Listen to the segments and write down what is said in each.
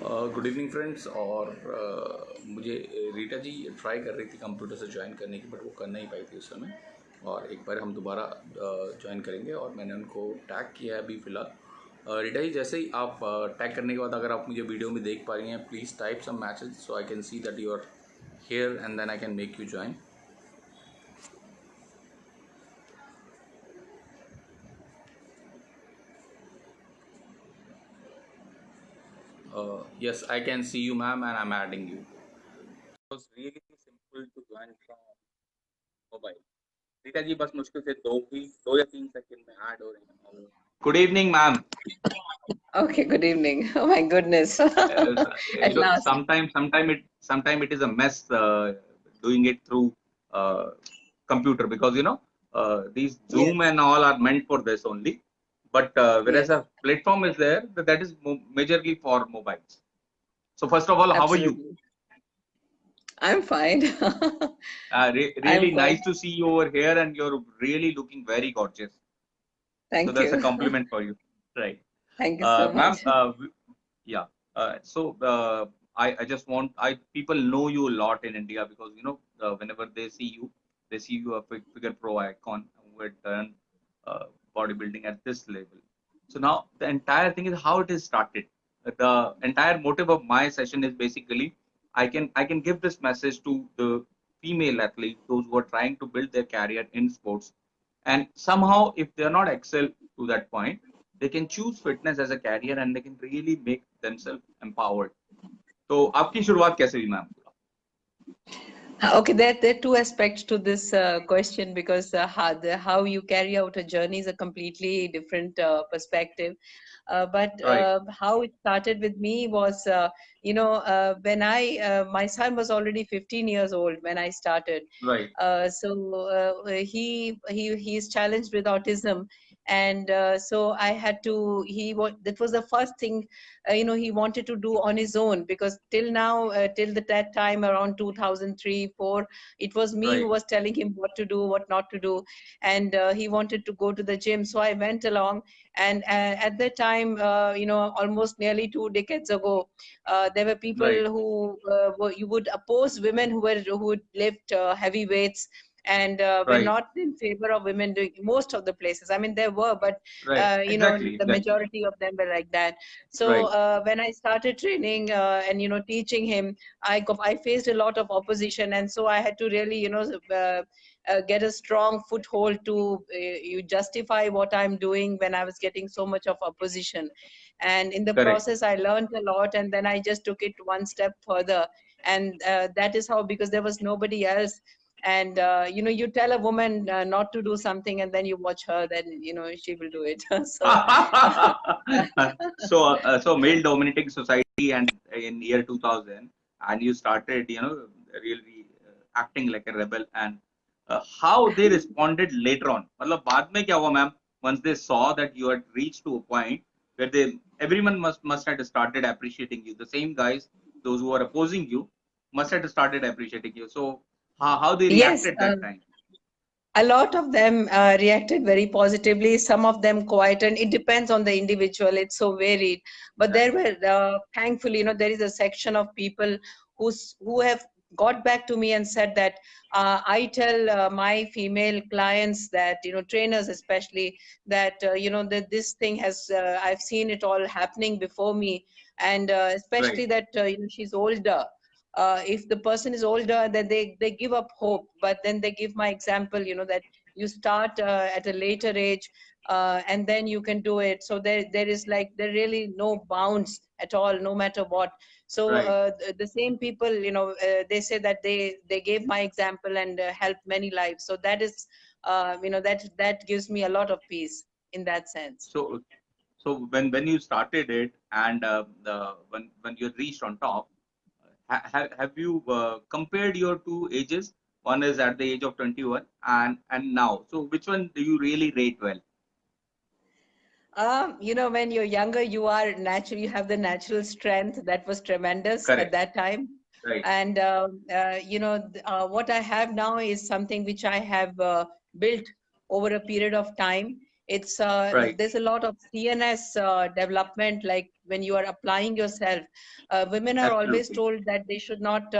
Good evening friends. और मुझे रीटा जी try कर रही थी कंप्यूटर से ज्वाइन करने की, बट वो कर नहीं पाई थी उस समय। और एक बार हम दोबारा ज्वाइन करेंगे और मैंने उनको टैग किया है अभी फ़िलहाल। रीटा जी, जैसे ही आप टैग करने के बाद अगर आप मुझे वीडियो में देख पा रही हैं, please type some message so I can see that you are here and then I can make you join. Yes, I can see you, ma'am, and I'm adding you. It was really simple to join from mobile. Rita ji बस मुश्किल से 2 या 3 second में add हो रही हैं। Good evening ma'am. Okay, good evening. Oh my goodness. At last. Sometime it is a mess doing it through computer, because these Yes, Zoom and all are meant for this only, but whereas yes, a platform is there that is majorly for mobiles. So first of all, how are you? absolutely. I'm fine. I'm Really quite, nice to see you over here, and you're really looking very gorgeous. So thank that's a you. compliment for you, right? Thank you so Ma'am, much. yeah. I just want people know you a lot in India, because whenever they see you a figure pro icon who had done bodybuilding at this level. So now the entire thing is how it is started. The entire motive of my session is basically I can give this message to the female athletes, those who are trying to build their career in sports, and somehow if they are not excel to that point, they can choose fitness as a career and they can really make themselves empowered. तो आपकी शुरुआत कैसे हुई ma'am? Okay, there are two aspects to this question, because how you carry out a journey is a completely different perspective. But Right, how it started with me was, when my son was already 15 years old when I started. right, He is challenged with autism, and so I had to. That was the first thing, he wanted to do on his own, because till now, till that time around 2003 4, it was me who right, was telling him what to do, what not to do. And he wanted to go to the gym, so I went along. And at that time, almost nearly 2 decades ago, there were people right, who you would oppose women who would lift heavy weights, and were right, not in favor of women doing most of the places. I mean, there were, but right. Exactly, the exactly. majority of them were like that. So Right, when I started training and teaching him, I faced a lot of opposition, and so I had to really get a strong foothold to you justify what I'm doing when I was getting so much of opposition. And in the correct, process, I learned a lot, and then I just took it one step further. And that is how, because there was nobody else. And you tell a woman not to do something, and then you watch her, then she will do it. So so male dominating society, and in year 2000, and you started really acting like a rebel, and how they responded later on, मतलब बाद में क्या हुआ ma'am? Once they saw that you had reached to a point where everyone must have started appreciating you, the same guys, those who are opposing you, must have started appreciating you. So how they yes, reacted that time? a lot of them reacted very positively, some of them quite, and it depends on the individual. It's so varied. But there were, thankfully, there is a section of people who have got back to me and said that I tell my female clients that, trainers especially, that, that this thing has, I've seen it all happening before me. And Right, especially that, she's older. If the person is older, then they give up hope, but then they give my example, that you start at a later age, and then you can do it. So there is like, there really no bounds at all, no matter what. So right. the same people, they say that they gave my example and helped many lives. So that is, that gives me a lot of peace in that sense. So when you started it, and when you reached on top, have you compared your two ages? One is at the age of 21, and now. So which one do you really rate well? When you're younger, you have the natural strength that was tremendous at Correct. that time. Right. And, what I have now is something which I have built over a period of time. It's Right. there's a lot of CNS development, like when you are applying yourself. Women are always Absolutely. told that they should not,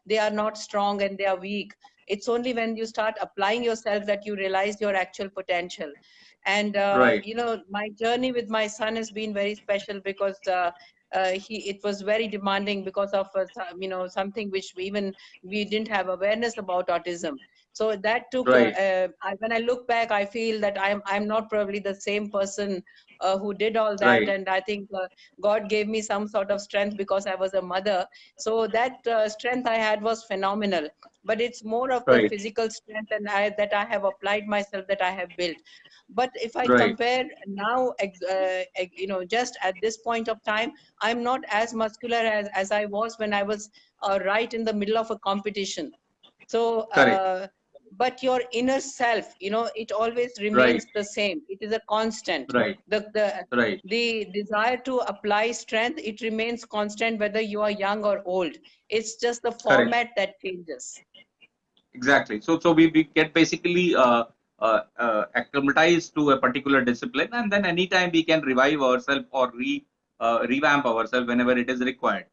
they are not strong and they are weak. It's only when you start applying yourself that you realize your actual potential. And Right. my journey with my son has been very special because it was very demanding because of something which we didn't have awareness about, autism. So that took Right. when I look back, I feel that I'm not probably the same person who did all that, Right. and I think God gave me some sort of strength because I was a mother. So that strength I had was phenomenal. But it's more of the Right. physical strength and that I have applied myself, that I have built. But if I Right. compare now, just at this point of time, I'm not as muscular as I was when I was right in the middle of a competition. So, Correct. but your inner self, it always Right. remains the same. It is a constant. Right. The, the, Right. the desire to apply strength, it remains constant whether you are young or old. It's just the Correct. format that changes. Exactly. So we get basically acclimatized to a particular discipline, and then anytime we can revive ourselves or revamp ourselves whenever it is required.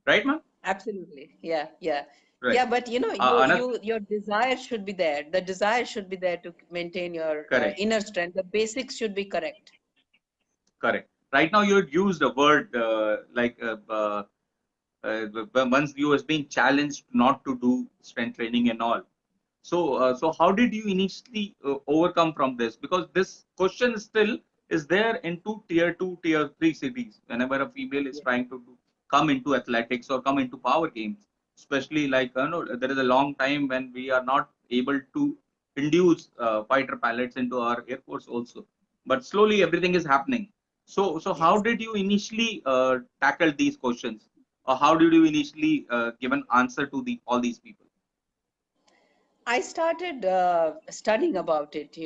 Right, ma'am? Absolutely. Yeah, yeah. Right. Yeah, but Another. your desire should be there. The desire should be there to maintain your Correct. inner strength. The basics should be correct. Correct. Right now, you had used a word once you was being challenged not to do strength training and all. So how did you initially overcome from this? Because this question still is there into tier two, tier three cities. Whenever a female is Yeah. trying to come into athletics or come into power games, especially like there is a long time when we are not able to induce fighter pilots into our air force also. But slowly everything is happening. So how Yes. did you initially tackle these questions, or how did you initially give an answer to all these people? I started studying about it,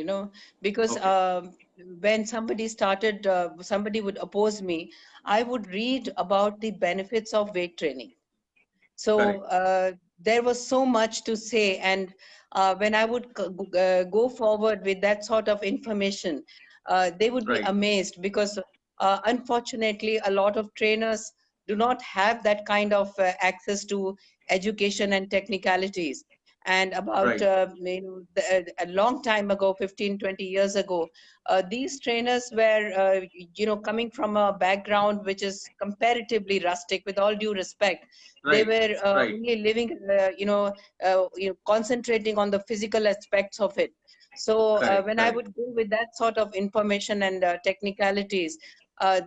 because Okay. when somebody would oppose me, I would read about the benefits of weight training. So Correct. there was so much to say, and when I would go forward with that sort of information, they would be Right. amazed because unfortunately, a lot of trainers do not have that kind of access to education and technicalities. And about Right. a long time ago, 15, 20 years ago, these trainers were coming from a background which is comparatively rustic, with all due respect. They Right. were Right. only living, concentrating on the physical aspects of it. So Correct. when I Correct. would go with that sort of information and technicalities,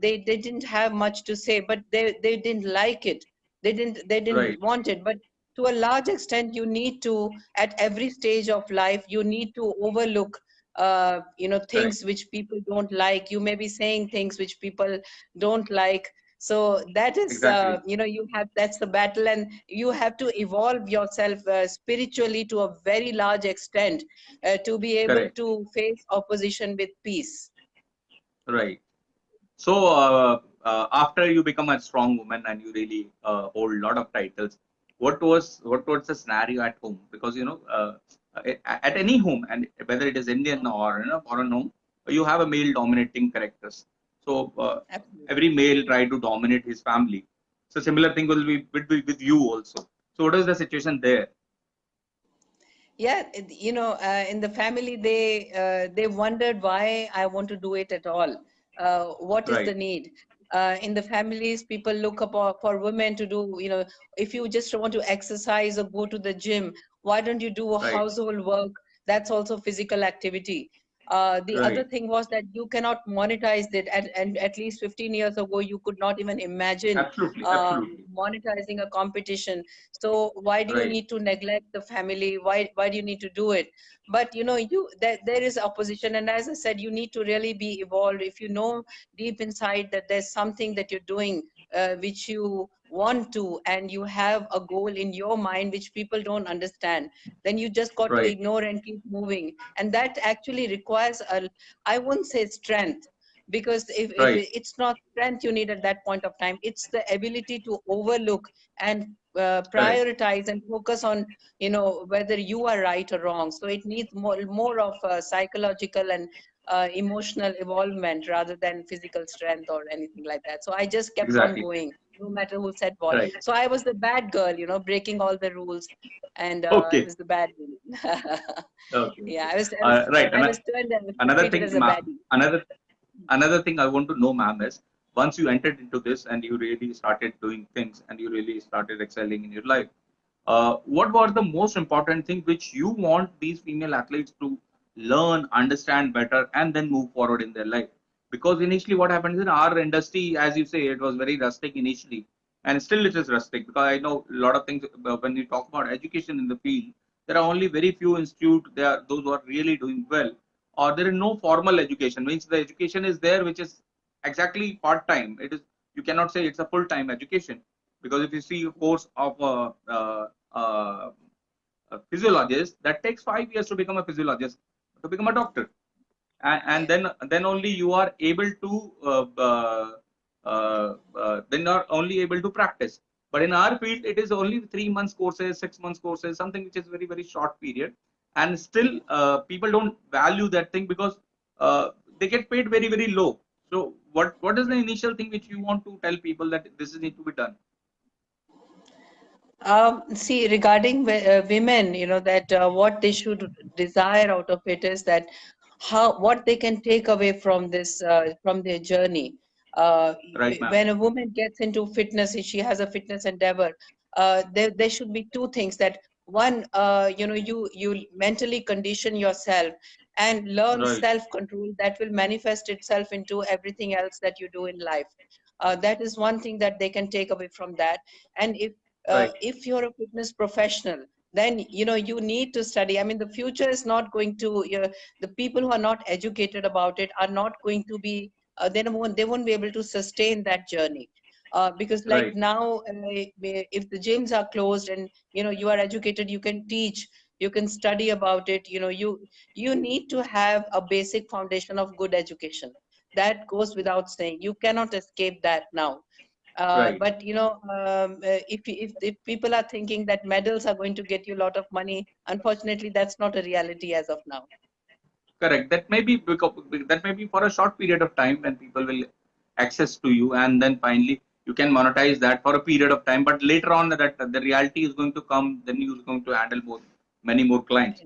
they didn't have much to say, but they didn't like it. They didn't Right. want it. But to a large extent, you need to, at every stage of life, you need to overlook Correct. things which people don't like. You may be saying things which people don't like. So that is Exactly. that's the battle, and you have to evolve yourself spiritually to a very large extent to be able Correct. to face opposition with peace. Right. So after you become a strong woman and you really hold a lot of titles, what was the scenario at home? Because at any home, and whether it is Indian or foreign home, you have a male dominating characters. So Absolutely. every male try to dominate his family. So similar thing will be with you also. So what is the situation there? Yeah, in the family, they wondered why I want to do it at all. What is the Right. need? In the families, people look up for women to do, if you just want to exercise or go to the gym, why don't you do a Right. household work? That's also physical activity. The other Right. thing was that you cannot monetize it. And at least 15 years ago, you could not even imagine Absolutely. Absolutely. monetizing a competition. So why do you Right. need to neglect the family? Why do you need to do it? But there is opposition, and as I said, you need to really be evolved. If you know deep inside that there's something that you're doing which you want to, and you have a goal in your mind which people don't understand, then you just got to Right. ignore and keep moving. And that actually requires I won't say strength, because if Right. it's not strength you need at that point of time, it's the ability to overlook and Correct. prioritize and focus on whether you are right or wrong. So it needs more of psychological and emotional involvement rather than physical strength or anything like that. So I just kept on Exactly. going, no matter who said what. Right. So I was the bad girl, breaking all the rules, and I Okay. was the bad woman. Okay. Yeah, Okay. Right. I was turned and Another treated thing, as a baddie. another thing I want to know, ma'am, is once you entered into this and you really started doing things and you really started excelling in your life, what was the most important thing which you want these female athletes to learn, understand better, and then move forward in their life? Because initially, what happens in our industry, as you say, it was very rustic initially, and still it is rustic. Because I know a lot of things when you talk about education in the field, there are only very few institutes. There are those who are really doing well, or there is no formal education. Means the education is there, which is exactly part time. It is, you cannot say it's a full time education, because if you see a course of uh, a physiologist, that takes 5 years to become a physiologist, to become a doctor, and Yeah. then only you are able to then are only able to practice. But in our field, it is only 3 months courses, 6 months courses, something which is very very short period, and still people don't value that thing because they get paid very very low. So what is the initial thing which you want to tell people that this is need to be done? See, regarding women, that what they should desire out of it is that what they can take away from this, from their journey. Right, ma'am. When a woman gets into fitness, if she has a fitness endeavor, there should be two things. That one, you mentally condition yourself and learn Right, self-control that will manifest itself into everything else that you do in life. That is one thing that they can take away from that. And right, if you're a fitness professional, then you need to study. I mean, the future is not going to, the people who are not educated about it are not going to be, they won't be able to sustain that journey. Because like right, now, if the gyms are closed and you are educated, you can teach, you can study about it. You need to have a basic foundation of good education. That goes without saying. You cannot escape that now. right. But if people are thinking that medals are going to get you a lot of money, unfortunately, that's not a reality as of now. Correct. That may be because that may be for a short period of time when people will access to you, and then finally you can monetize that for a period of time. But later on, that the reality is going to come. Then you're going to handle many more clients.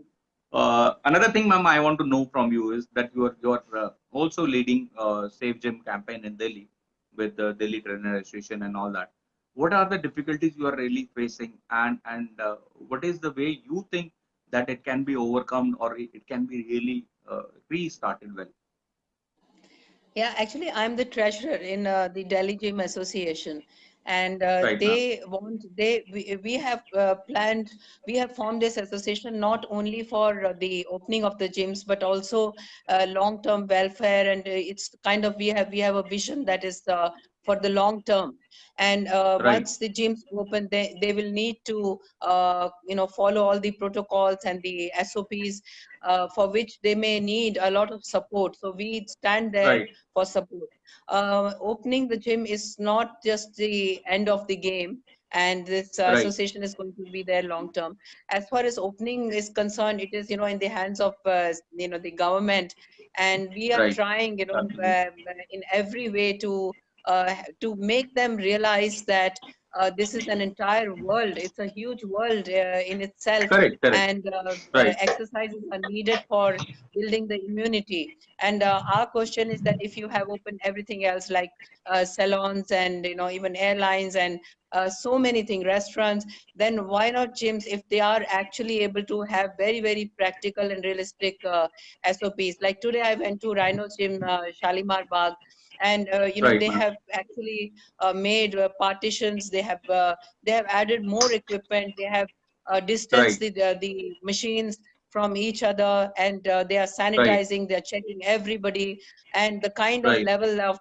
Another thing, ma'am, I want to know from you is that you are also leading Safe Gym campaign in Delhi with the Delhi Trainer Association and all that. What are the difficulties you are really facing, and what is the way you think that it can be overcome, or it can be really restarted well? Yeah, actually, I'm the treasurer in the Delhi Gym Association, and Right, ma'am. we have planned, we have formed this association not only for the opening of the gyms, but also long-term welfare, and it's kind of, we have a vision that is for the long term. And Right, once the gyms open, they will need to follow all the protocols and the SOPs, for which they may need a lot of support. So we stand there right, for support. Opening the gym is not just the end of the game, and this right, association is going to be there long term. As far as opening is concerned, it is in the hands of the government, and we are right. trying Absolutely. in every way to make them realize that this is an entire world. It's a huge world in itself, Correct, correct. and Right, exercises are needed for building the immunity. And our question is that if you have opened everything else, like salons and even airlines and so many things, restaurants, then why not gyms, if they are actually able to have very very practical and realistic SOPs? Like today, I went to Rhino Gym, Shalimar Bagh, and right, they ma'am. have actually made partitions. They have added more equipment. They have distanced Right, the machines from each other, and they are right, sanitizing, they're checking everybody, and the kind of right. level of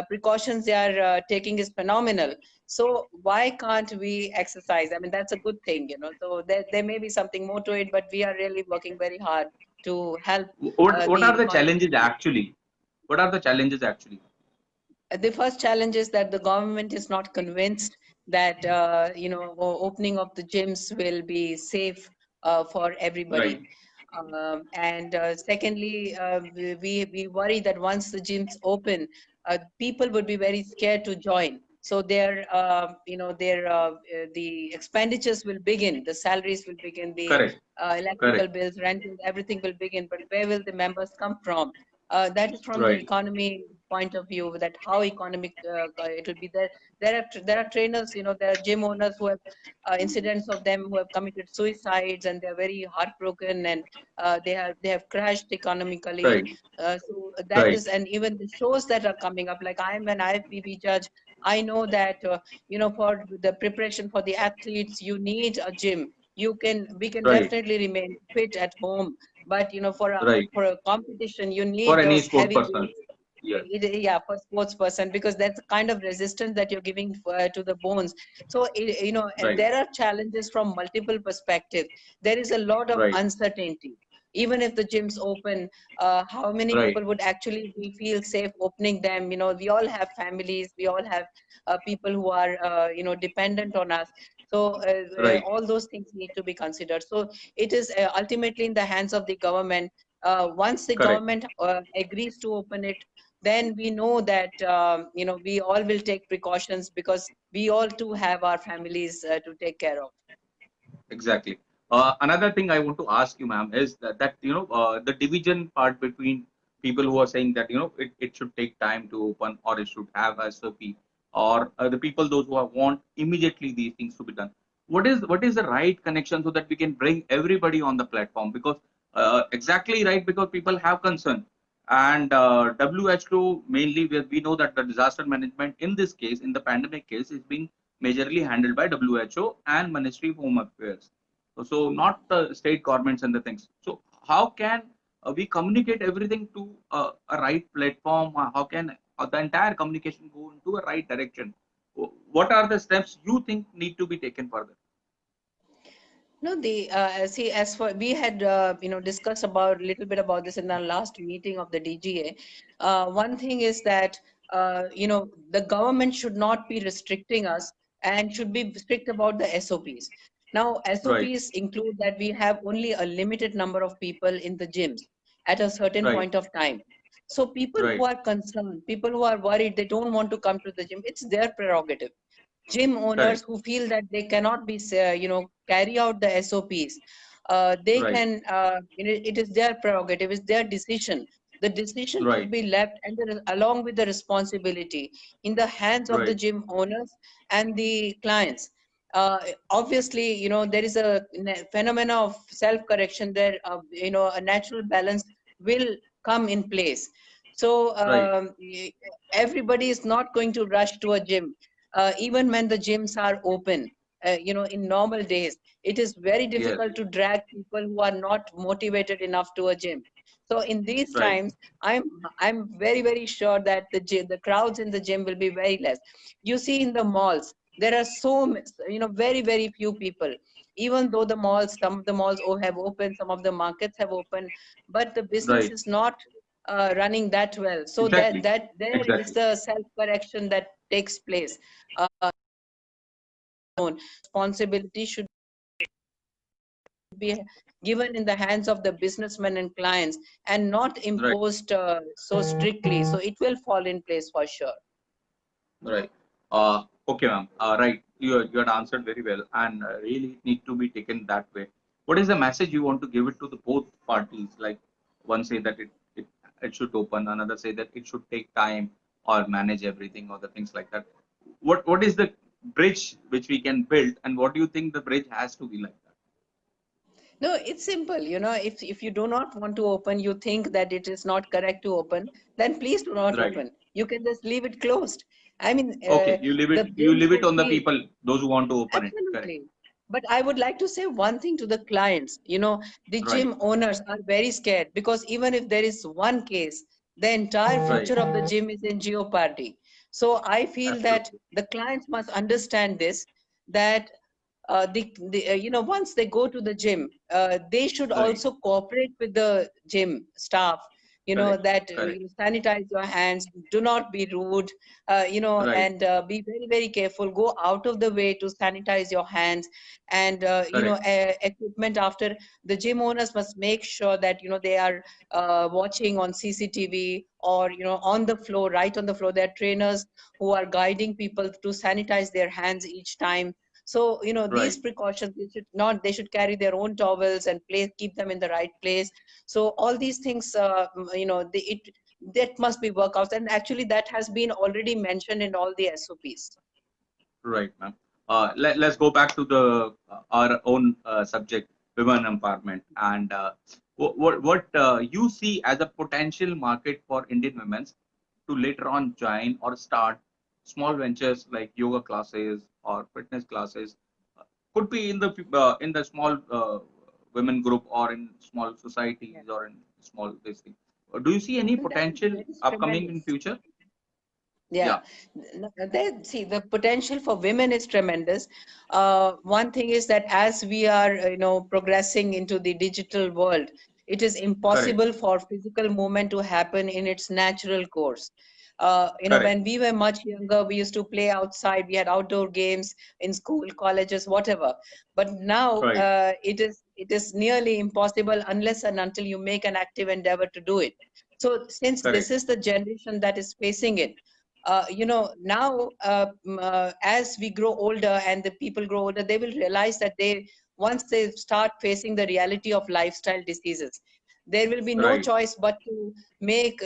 precautions they are taking is phenomenal. So why can't we exercise? I mean, that's a good thing. So there may be something more to it, but we are really working very hard to help What the are the economy. challenges actually? What are the challenges actually? The first challenge is that the government is not convinced that opening of the gyms will be safe for Right, everybody. And secondly, we worry that once the gyms open, people would be very scared to join. So the expenditures will begin, the salaries will begin, the Correct. electrical Correct. bills, rental, everything will begin. But where will the members come from? That is from the Right. economy point of view. That how economic it will be. There are trainers, there are gym owners who have incidents of them who have committed suicides, and they're very heartbroken, and they have crashed economically. Right. So that Right. is, and even the shows that are coming up, like I'm an IFBB judge. I know that for the preparation for the athletes, you need a gym. We can Right. definitely remain fit at home, but for a Right. for a competition, you For need any those sport heavy person. weights. Yes. Yeah, for sports person, because that's the kind of resistance that you're giving to the bones. So Right. there are challenges from multiple perspectives. There is a lot of Right. uncertainty. Even if the gyms open, how many Right. people would actually feel safe opening them? We all have families, we all have people who are dependent on us. So Right. all those things need to be considered. So it is ultimately in the hands of the government. Once the Correct. government agrees to open it, then we know that we all will take precautions, because we all too have our families to take care of. Exactly. Another thing I want to ask you, ma'am, is that the division part between people who are saying that it should take time to open, or it should have SOP, or the people those who want immediately these things to be done. What is the right connection so that we can bring everybody on the platform? Because exactly right, because people have concern, and WHO mainly, we know that the disaster management in this case, in the pandemic case, is being majorly handled by WHO and Ministry of Home Affairs. So not the state governments and the things. So how can we communicate everything to a right platform? How can the entire communication go into a right direction? What are the steps you think need to be taken further? No, see, as for we had discussed about a little bit about this in our last meeting of the DGA. One thing is that the government should not be restricting us, and should be strict about the SOPs. Now, Right, SOPs include that we have only a limited number of people in the gyms at a certain right, point of time. So people who right, are concerned, people who are worried, they don't want to come to the gym. It's their prerogative. Gym owners correct, who feel that they cannot be carry out the SOPs, they right, can it is their prerogative, it's their decision. The decision should right, be left, and along with the responsibility, in the hands of the right, gym owners and the clients. Obviously, there is a phenomena of self correction there. A natural balance will come in place. So right. everybody is not going to rush to a gym, even when the gyms are open. In normal days, it is very Yes, difficult to drag people who are not motivated enough to a gym. So in these right, times, I'm very, very sure that the crowds in the gym will be very less. You see, in the malls, there are very, very few people. Even though some of the malls have opened, some of the markets have opened, but the business right. is not running that well. So that Exactly, that there is exactly. the self correction that takes place. Uh, Responsibility should be given in the hands of the businessmen and clients, and not Right. imposed so strictly. So it will fall in place for sure. Right. Okay, ma'am. Right. You had answered very well, and really it need to be taken that way. What is the message you want to give it to the both parties? Like one say that it should open, another say that it should take time or manage everything or the things like that. What is the bridge which we can build, and what do you think the bridge has to be like that? No, it's simple. If you do not want to open, you think that it is not correct to open, then please do not Right. open. You can just leave it closed. I mean, Okay. You leave the it. You gyms leave it would on the be. people, those who want to open it. Correct. Absolutely. But I would like to say one thing to the clients. The Right. gym owners are very scared, because even if there is one case, the entire Right. future of the gym is in jeopardy. So I feel that Absolutely. the clients must understand this, that once they go to the gym, they should Right. also cooperate with the gym staff, Correct. that Correct. you sanitize your hands, do not be rude, Right. and be very, very careful. Go out of the way to sanitize your hands. And, Correct. equipment after the gym owners must make sure that, they are watching on CCTV, or, on the floor, right on the floor. There are trainers who are guiding people to sanitize their hands each time. So, these Right. precautions, they should carry their own towels and keep them in the right place. So all these things, that must be worked out. And actually that has been already mentioned in all the SOPs. Right, ma'am. Let's go back to the our own subject, women empowerment, and what you see as a potential market for Indian women to later on join or start small ventures like yoga classes or fitness classes, could be in the small women group or in small Yeah. societies or in small this thing. Do you see any potential That is upcoming in tremendous. future? Yeah, Yeah, see, the potential for women is tremendous. One thing is that as we are, progressing into the digital world, it is correct, impossible for physical movement to happen in its natural course. correct, When we were much younger, we used to play outside. We had outdoor games in school, colleges, whatever. But now, right, it is nearly impossible unless and until you make an active endeavor to do it. So, since this correct, is the generation that is facing it, now, as we grow older and the people grow older, they will realize that once they start facing the reality of lifestyle diseases, there will be no right, choice but to make,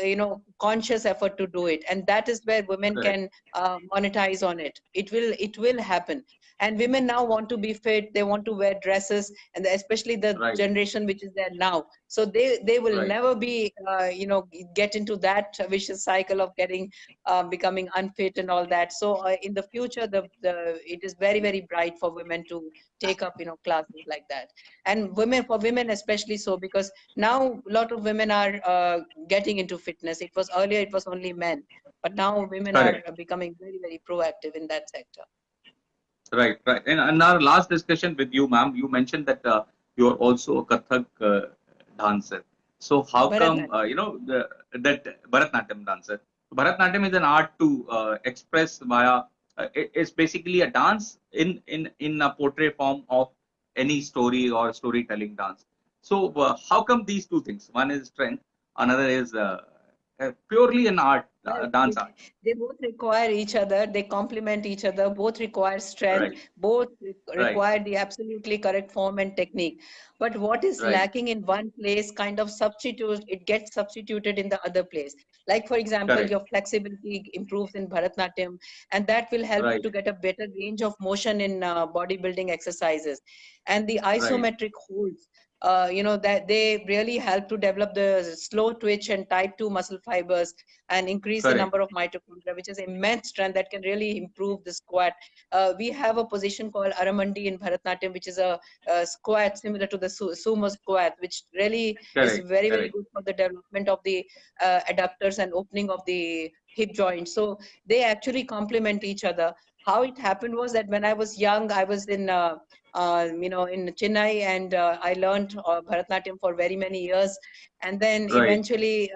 conscious effort to do it. And that is where women correct, can monetize on it. It will happen. And women now want to be fit. They want to wear dresses, and especially the right, generation which is there now. So they will right. never be, get into that vicious cycle of becoming unfit and all that. So in the future, the it is very, very bright for women to take up, classes like that. And for women especially so, because now a lot of women are getting into fitness. Earlier it was only men, but now women are Correct. becoming very, very proactive in that sector. Right. Right. In our last discussion with you, ma'am, you mentioned that you are also a Kathak dancer. So how come Bharatanatyam. that Bharatnatyam dancer? Bharatnatyam is an art to express via. It's basically a dance in a portrait form of any story or storytelling dance. So how come these two things? One is strength, another is purely an art, Well, dance art. they both require each other. They complement each other. Both require strength. Right. Both Right. require the absolutely correct form and technique. But what is Right. lacking in one place kind of it gets substituted in the other place. Like, for example, Correct. your flexibility improves in Bharatnatyam, and that will help you Right. to get a better range of motion in bodybuilding exercises. And the Right. isometric holds, that they really help to develop the slow twitch and type 2 muscle fibers, and increase the Correct. number of mitochondria, which is immense strength that can really improve the squat. We have a position called Aramandi in Bharatnatyam, which is a squat similar to the sumo squat, which really is Correct. very, very Correct. good for the development of the adductors and opening of the hip joint. So they actually complement each other. How it happened was that when I was young, I was in Chennai, and I learned Bharatnatyam for very many years. And then Right. eventually,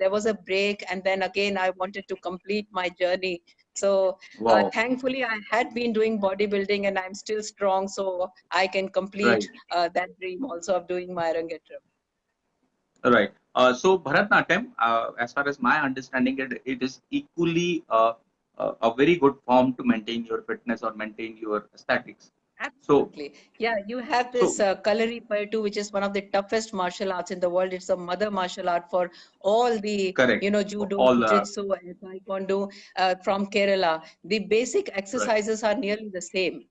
there was a break, and then again I wanted to complete my journey. So Wow. thankfully I had been doing bodybuilding, and I'm still strong, so I can complete Right. that dream also of doing my Rangetram. Right. So Bharatnatyam, as far as my understanding, it is equally a very good form to maintain your fitness or maintain your aesthetics. So, Absolutely. Yeah, you have so this Kalari Payattu, which is one of the toughest martial arts in the world. It's a mother martial art for all the, correct. judo, All the jiu-jitsu, and taekwondo from Kerala. The basic right. exercises are nearly the same,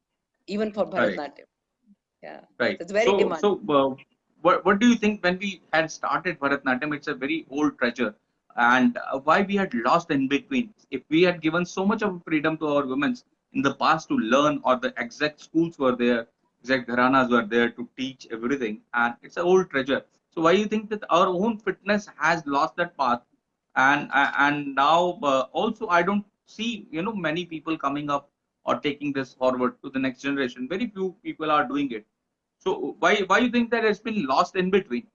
even for Correct. Bharatanatyam. Yeah, Right. it's very demanding. What do you think when we had started Bharatnatyam? It's a very old treasure, and why we had lost in between? If we had given so much of freedom to our women in the past to learn, or the exact schools were there, exact gharanas were there to teach everything, and it's an old treasure. So why you think that our own fitness has lost that path, and now also I don't see many people coming up or taking this forward to the next generation. Very few people are doing it. So why you think that it's been lost in between?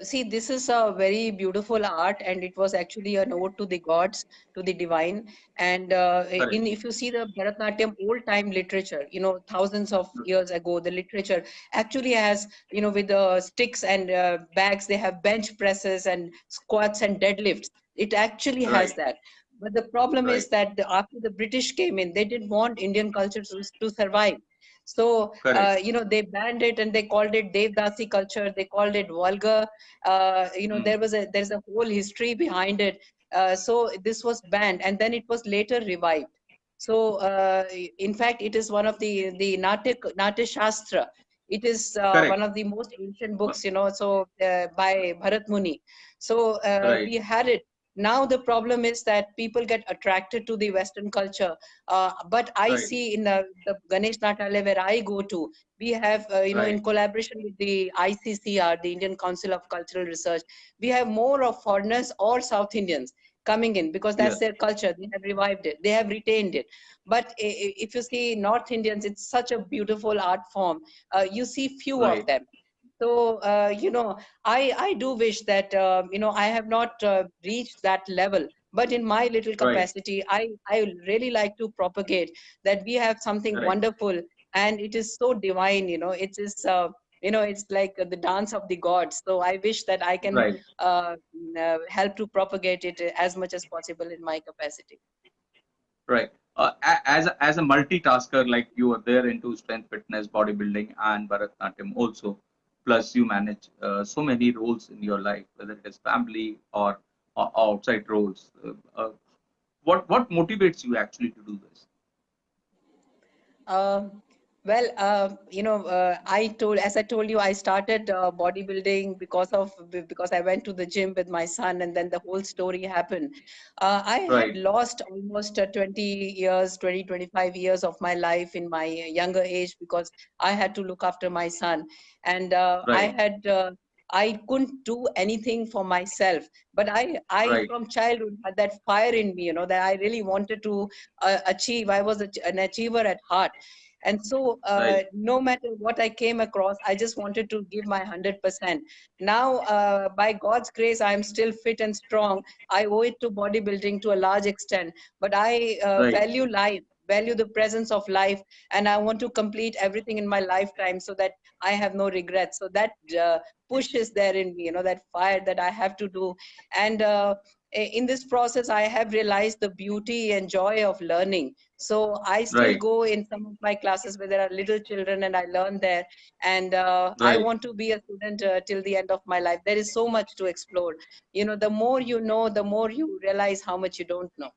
See, this is a very beautiful art, and it was actually an ode to the gods, to the divine. And Correct. in if you see the Bharatanatyam old time literature, thousands of years ago, the literature actually has, with the sticks and bags, they have bench presses and squats and deadlifts. It actually has Right. that. But the problem is Right. that after the British came in, they didn't want Indian culture to survive. So, Correct. they banned it and they called it Devdasi culture. They called it vulgar. Mm. There's a whole history behind it. So this was banned, and then it was later revived. So, in fact, it is one of the Natya Shastra. It is Correct. one of the most ancient Uh, books, so by Bharat Muni. So Right. we had it. Now the problem is that people get attracted to the Western culture. But I Right. see in the Ganesh Natalaya where I go to, we have, Right. in collaboration with the ICCR, the Indian Council of Cultural Research, we have more of foreigners or South Indians coming in because that's Yes. their culture. They have revived it, they have retained it. But if you see North Indians, it's such a beautiful art form. You see few of Right. them. So, I do wish that, I have not reached that level. But in my little Right. capacity, I really like to propagate that we have something Correct. wonderful, and it is so divine, it is, it's like the dance of the gods. So I wish that I can Right. help to propagate it as much as possible in my capacity. Right. As a multitasker, like you are there into strength, fitness, bodybuilding, and Bharatanatyam also. Plus, you manage so many roles in your life, whether it is family or outside roles. What motivates you actually to do this? Um, well, as I told you, I started bodybuilding because I went to the gym with my son, and then the whole story happened. I had Right. lost almost 20 years, 25 years of my life in my younger age because I had to look after my son, and Right. I couldn't do anything for myself. But I Right. from childhood had that fire in me, that I really wanted to achieve. I was an achiever at heart. And so, Right. no matter what I came across, I just wanted to give my 100%. Now, by God's grace, I'm still fit and strong. I owe it to bodybuilding to a large extent, but I Right. value life, value the presence of life, and I want to complete everything in my lifetime so that I have no regrets. So that push is there in me, that fire that I have to do. And in this process, I have realized the beauty and joy of learning. So I still Right. go in some of my classes where there are little children and I learn there. And I Right. want to be a student till the end of my life. There is so much to explore. The more you know, the more you realize how much you don't know.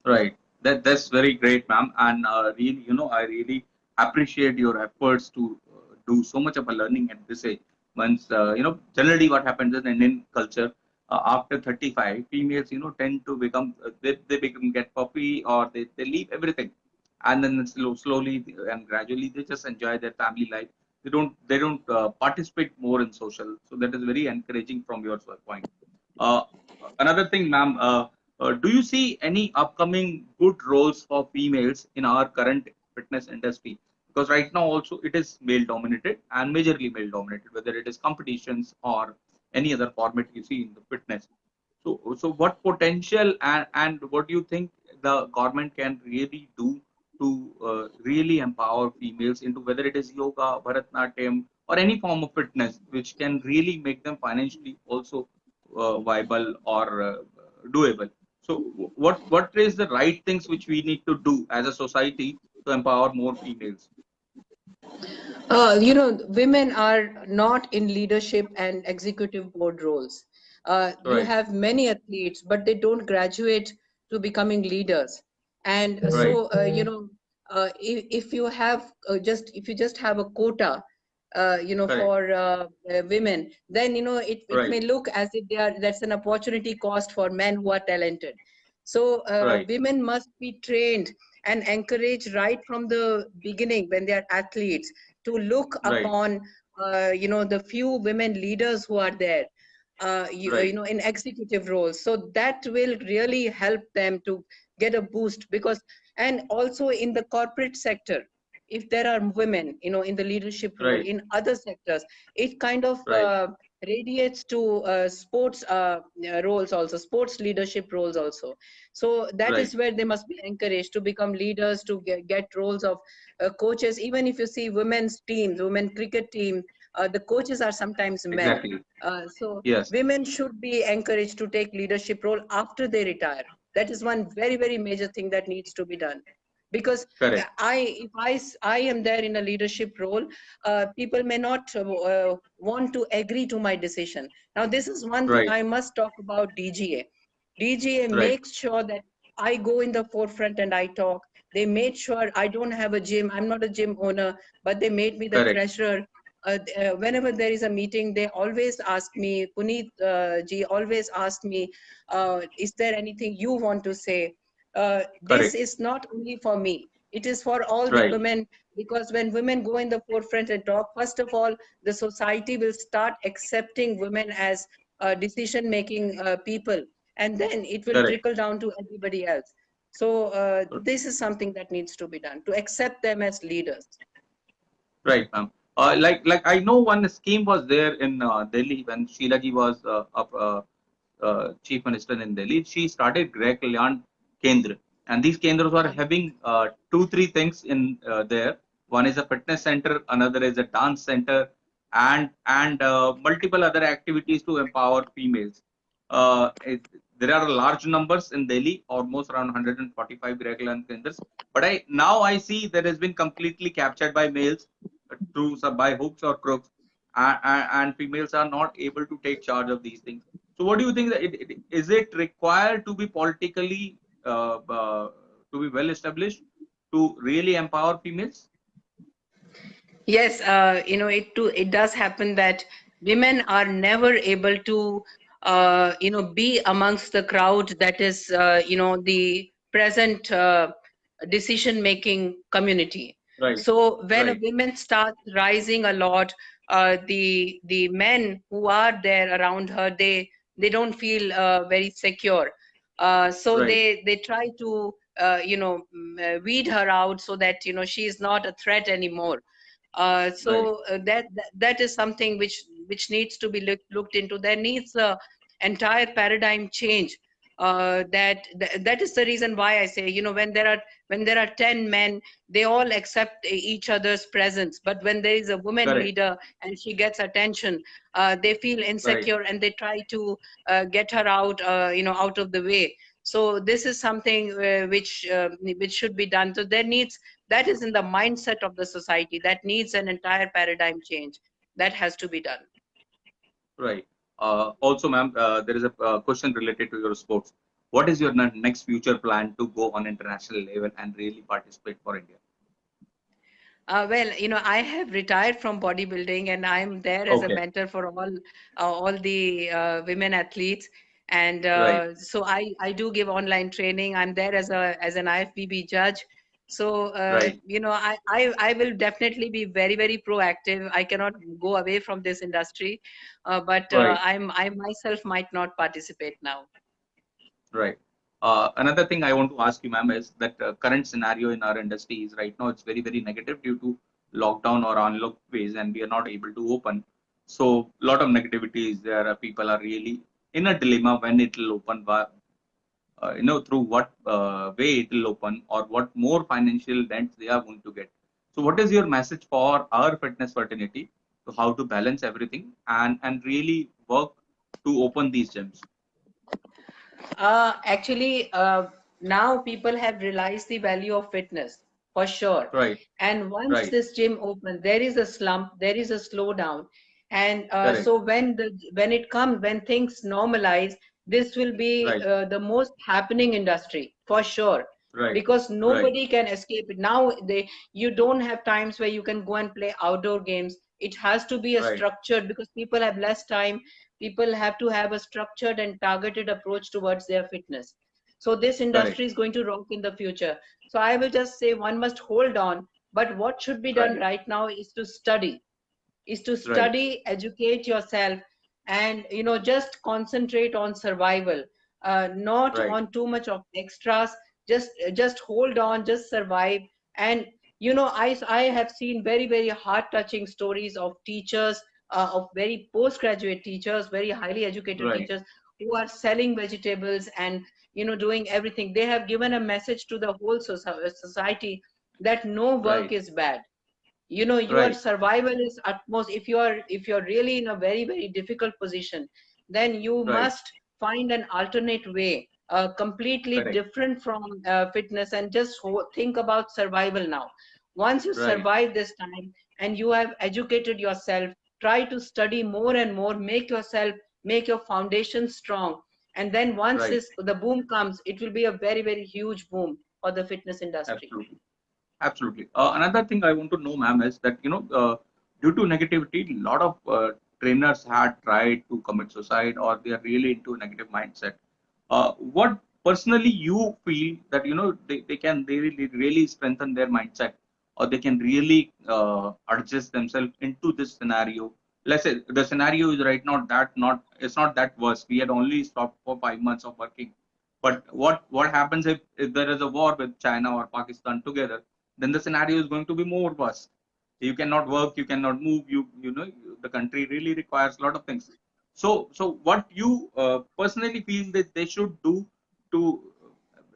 Right. That's very great, ma'am. And really, I really appreciate your efforts to do so much of a learning at this age. Once, generally what happens in Indian culture, after 35, females, tend to become, they become get puppy or they leave everything. And then slowly and gradually they just enjoy their family life. They don't participate more in social. So that is very encouraging from your point. Uh, Another thing, ma'am, do you see any upcoming good roles for females in our current fitness industry? Because right now also it is male dominated and majorly male dominated, whether it is competitions or any other format you see in the fitness. So what potential and what do you think the government can really do to really empower females into whether it is yoga, Bharatanatyam, or any form of fitness, which can really make them financially also viable or doable. So, what is the right things which we need to do as a society to empower more females? Women are not in leadership and executive board roles. You Right, have many athletes, but they don't graduate to becoming leaders. And right, so, if you have if you just have a quota, correct, for women, then it right, may look as if that's an opportunity cost for men who are talented. So right, women must be trained and encouraged right from the beginning when they are athletes to look right, upon the few women leaders who are there, right, in executive roles. So that will really help them to get a boost. Because and also in the corporate sector, if there are women in the leadership role right, in other sectors, it kind of right, radiates to sports roles also, sports leadership roles also. So that Right. is where they must be encouraged to become leaders, to get roles of coaches. Even if you see women's teams, women cricket team, the coaches are sometimes men. Exactly. So Yes. women should be encouraged to take leadership role after they retire. That is one very, very major thing that needs to be done. Because Correct. if I am there in a leadership role, people may not want to agree to my decision. Now, this is one thing Right. I must talk about DGA. DGA Right. makes sure that I go in the forefront and I talk. They made sure I don't have a gym. I'm not a gym owner, but they made me the Correct. treasurer. Whenever there is a meeting, they always ask me, Puneet ji always ask me, is there anything you want to say? This Correct. is not only for me, it is for all the Right. women, because when women go in the forefront and talk, first of all, the society will start accepting women as decision making people, and then it will Correct. trickle down to everybody else. So this is something that needs to be done to accept them as leaders. Right, ma'am. Like I know one scheme was there in Delhi when Sheila ji was chief minister in Delhi. She started Greh Kalyan Kendra, and these kendras are having two, three things in there. One is a fitness center, another is a dance center, and multiple other activities to empower females. There are large numbers in Delhi, almost around 145 Greh Kalyan Kendras. But I see that has been completely captured by males through some by hooks or crooks, and females are not able to take charge of these things. So, what do you think that is it required to be politically to be well established to really empower females? Yes, it does happen that women are never able to, be amongst the crowd that is, the present decision-making community. Right, So when a right, woman starts rising a lot, the men who are there around her, they don't feel very secure. So right, they try to, weed her out so that she is not a threat anymore. right, That is something which needs to be looked into. There needs a entire paradigm change. That is the reason why I say, when there are 10 men, they all accept each other's presence. But when there is a woman correct, leader and she gets attention, they feel right, insecure and they try to get her out, out of the way. So this is something which should be done. So that is in the mindset of the society that needs an entire paradigm change that has to be done. right. Also, ma'am, there is a question related to your sports. What is your next future plan to go on international level and really participate for India? Well, I have retired from bodybuilding, and I'm there as a Okay, mentor for all the women athletes. And right, so I do give online training. I'm there as an IFBB judge. So right, I will definitely be very, very proactive. I cannot go away from this industry, but right. I myself might not participate now. Right. Another thing I want to ask you, ma'am, is that current scenario in our industry is right now it's very, very negative due to lockdown or unlock phase, and we are not able to open. So, a lot of negativity is there. People are really in a dilemma when it will open, through what way it will open or what more financial dents they are going to get. So, what is your message for our fitness fraternity to how to balance everything and really work to open these gyms? Actually, now people have realized the value of fitness for sure. Right, And once right, this gym opens, there is a slump, there is a slowdown. And correct, so when things normalize, this will be right. the most happening industry for sure, Right, because right, nobody can escape it. Now you don't have times where you can go and play outdoor games. It has to be a right, structured, because people have less time. People have to have a structured and targeted approach towards their fitness. So this correct, industry is going to rock in the future. So I will just say one must hold on, but what should be done right, right now is to right, study, educate yourself, and just concentrate on survival, not right, on too much of extras. Just hold on, just survive. And I have seen very, very heart touching stories of teachers of very postgraduate teachers, very highly educated Right. teachers who are selling vegetables and doing everything. They have given a message to the whole society that no work Right. is bad. Your Right. survival is utmost. If you're really in a very very difficult position, then you Right. must find an alternate way, completely Correct. different from fitness, and just think about survival now. Once you Right. survive this time and you have educated yourself, try to study more and more, make your foundation strong, and then once Right. the boom comes, it will be a very very huge boom for the fitness industry. Absolutely. Absolutely. Another thing I want to know, ma'am, is that due to negativity, a lot of trainers had tried to commit suicide, or they are really into a negative mindset. What personally you feel that they can really strengthen their mindset, or they can really adjust themselves into this scenario? Let's say the scenario is right now that not it's not that worse. We had only stopped for 5 months of working, but what happens if there is a war with China or Pakistan together? Then the scenario is going to be more worse. You cannot work, you cannot move. The country really requires a lot of things. So what you personally feel that they should do to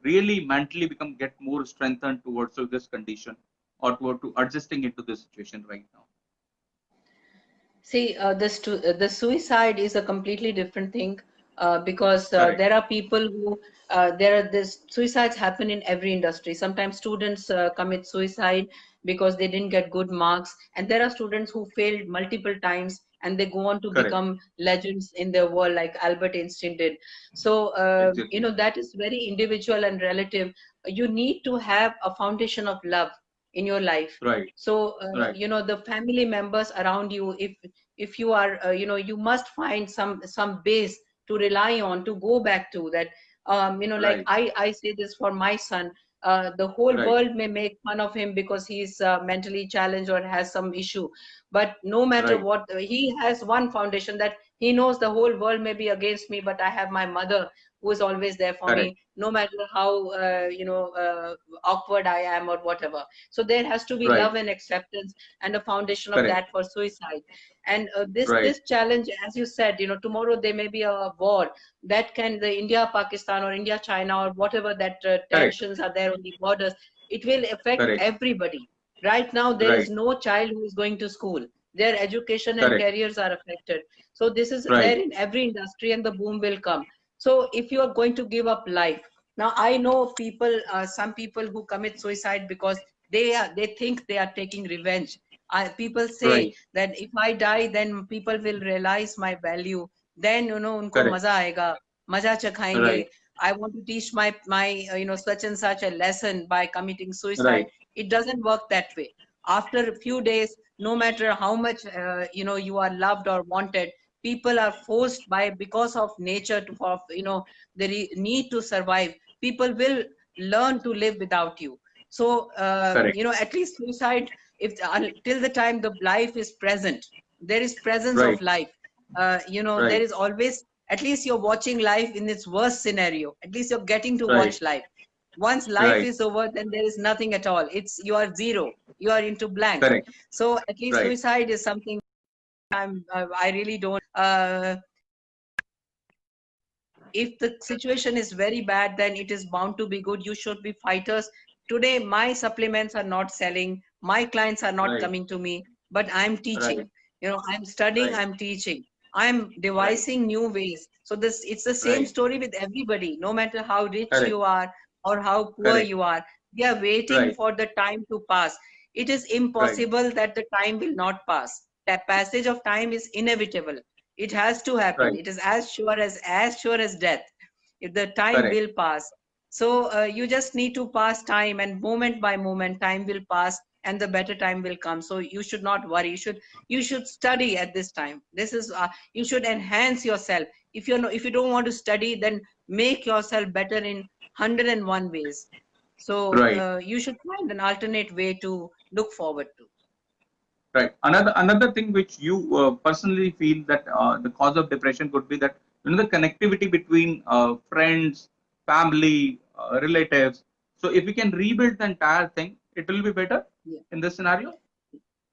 really mentally get more strengthened towards this condition, or to adjusting into this situation right now? See, the suicide is a completely different thing, because Correct. there are people who there are this suicides happen in every industry. Sometimes students commit suicide because they didn't get good marks, and there are students who failed multiple times and they go on to Correct. become legends in their world, like Albert Einstein did. So Exactly. that is very individual and relative. You need to have a foundation of love in your life. Right. So Right. the family members around you, if you are you must find some base to rely on, to go back to that. Like Right. I say this for my son. The whole Right. world may make fun of him because he's mentally challenged or has some issue, but no matter Right. what, he has one foundation, that he knows the whole world may be against me, but I have my mother who is always there for Correct. me, no matter how awkward I am or whatever. So there has to be Right. love and acceptance, and a foundation of Correct. that for suicide. And this Right. this challenge, as you said, tomorrow there may be a war, that can, the India Pakistan or India China or whatever, that Correct. tensions are there on the borders, it will affect Correct. everybody. Right now there is Right. no child who is going to school, their education and Correct. careers are affected. So this is Right. there in every industry, and the boom will come. So if you are going to give up life, now I know people, some people who commit suicide because they think they are taking revenge. People say Right. that if I die, then people will realize my value. Then unko Correct. maza aega, maza chakhayenge. Right. I want to teach my such and such a lesson by committing suicide. Right. It doesn't work that way. After a few days, no matter how much you are loved or wanted, people are forced by, because of nature, to for the need to survive. People will learn to live without you. So Correct. at least suicide, if till the time the life is present, there is presence of Right. life. There Right. is always, at least you're watching life in its worst scenario. At least you're getting to Right. watch life. Once life Right. is over, then there is nothing at all. You are zero. You are into blank. Correct. So at least Right. suicide is something I really don't. If the situation is very bad, then it is bound to be good. You should be fighters. Today, my supplements are not selling. My clients are not Right. coming to me, but I'm teaching. Right. I'm studying, Right. I'm teaching. I'm Right. devising new ways. So it's the same Right. story with everybody, no matter how rich Correct. you are or how poor Correct. you are. We are waiting Right. for the time to pass. It is Right. impossible that the time will not pass. The passage of time is inevitable. It has to happen. Right. It is as sure as death. If the time Correct. will pass. So you just need to pass time, and moment by moment, time will pass, and the better time will come. So you should not worry. You should study at this time. This is you should enhance yourself. If you don't want to study, then make yourself better in 101 ways. So Right. you should find an alternate way to look forward to. Right. Another thing which you personally feel that the cause of depression could be that the connectivity between friends, family, relatives. So if we can rebuild the entire thing, it will be better Yeah. in this scenario.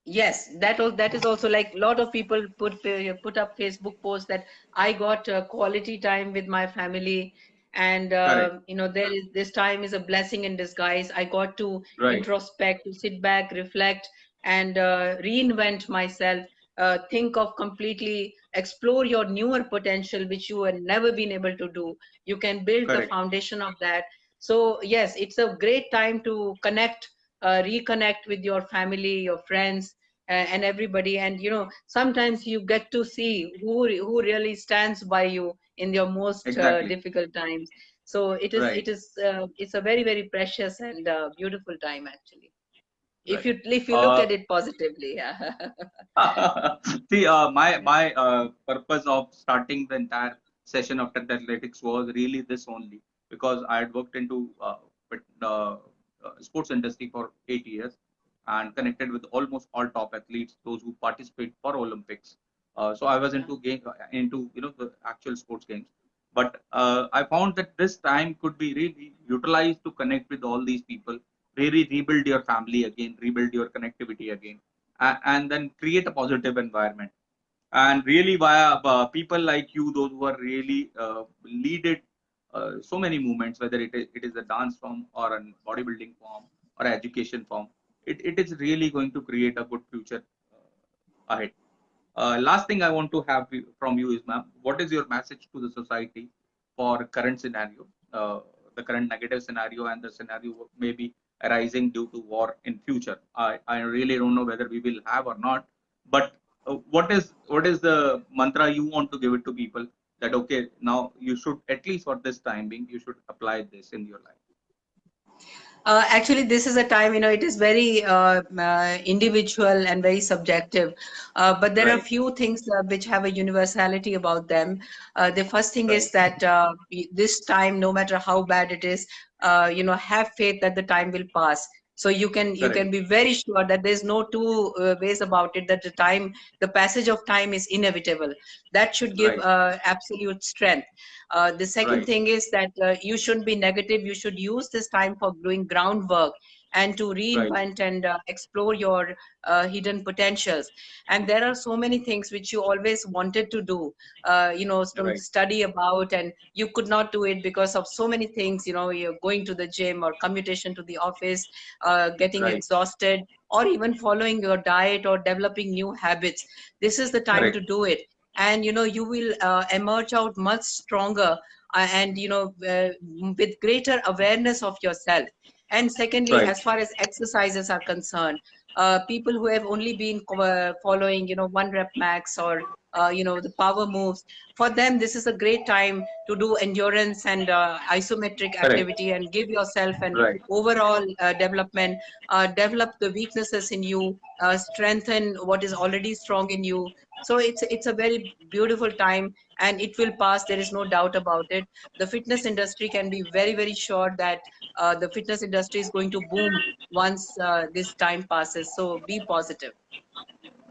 Yes, that is also like a lot of people put up Facebook posts that I got quality time with my family, and Correct. you know, there is this time is a blessing in disguise. I got to Right. introspect, to sit back, reflect, and reinvent myself. Think of completely explore your newer potential, which you had never been able to do. You can build the Correct. foundation of that. So yes, it's a great time to connect, reconnect with your family, your friends, and everybody. And you know, sometimes you get to see who really stands by you in your most Exactly. difficult times. So Right. it's a very very precious and beautiful time actually, Right. if you look Uh, at it positively. Yeah. See, my purpose of starting the entire session of TED Athletics was really this only, because I had worked into with, sports industry for 8 years and connected with almost all top athletes, those who participate for Olympics. So I was Yeah. into the actual sports games, but I found that this time could be really utilized to connect with all these people, really rebuild your family again, rebuild your connectivity again, and then create a positive environment. And really via people like you, those who are really leaded so many movements, whether it is a dance form or a bodybuilding form or education form, it is really going to create a good future ahead. Last thing I want to have from you is, ma'am, what is your message to the society for current scenario, the current negative scenario, and the scenario maybe arising due to war in future? I really don't know whether we will have or not, but what is the mantra you want to give it to people, that okay, now you should, at least for this time being, you should apply this in your life. Actually, this is a time, you know, it is very individual and very subjective. But there are Right. few things which have a universality about them. The first thing is Right. that this time, no matter how bad it is, you know, have faith that the time will pass. So you Correct. can be very sure that there's no two ways about it. That the passage of time is inevitable. That should give Right. absolute strength. The second Right. thing is that you shouldn't be negative. You should use this time for doing groundwork and to Right. reinvent and explore your hidden potentials. And there are so many things which you always wanted to do, you know, to Right. study about, and you could not do it because of so many things. You know, you're going to the gym or commutation to the office, getting Right. exhausted, or even following your diet or developing new habits. This is the time to Correct. do it, and you know, you will emerge out much stronger, and you know, with greater awareness of yourself. And secondly, Right. as far as exercises are concerned, people who have only been following, you know, one rep max or you know, the power moves, for them this is a great time to do endurance and isometric Correct. activity and give yourself an Right. overall development, develop the weaknesses in you, strengthen what is already strong in you. So it's a very beautiful time, and it will pass. There is no doubt about it. The fitness industry can be very very sure that the fitness industry is going to boom once this time passes. So be positive.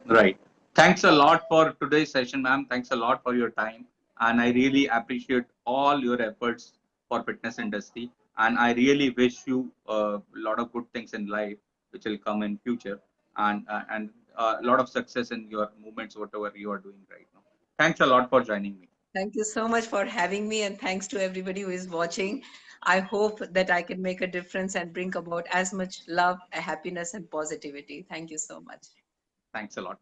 Right. Thanks a lot for today's session, ma'am. Thanks a lot for your time. And I really appreciate all your efforts for fitness industry. And I really wish you a lot of good things in life, which will come in future, and a lot of success in your movements, whatever you are doing right now. Thanks a lot for joining me. Thank you so much for having me, and thanks to everybody who is watching. I hope that I can make a difference and bring about as much love, happiness, and positivity. Thank you so much. Thanks a lot.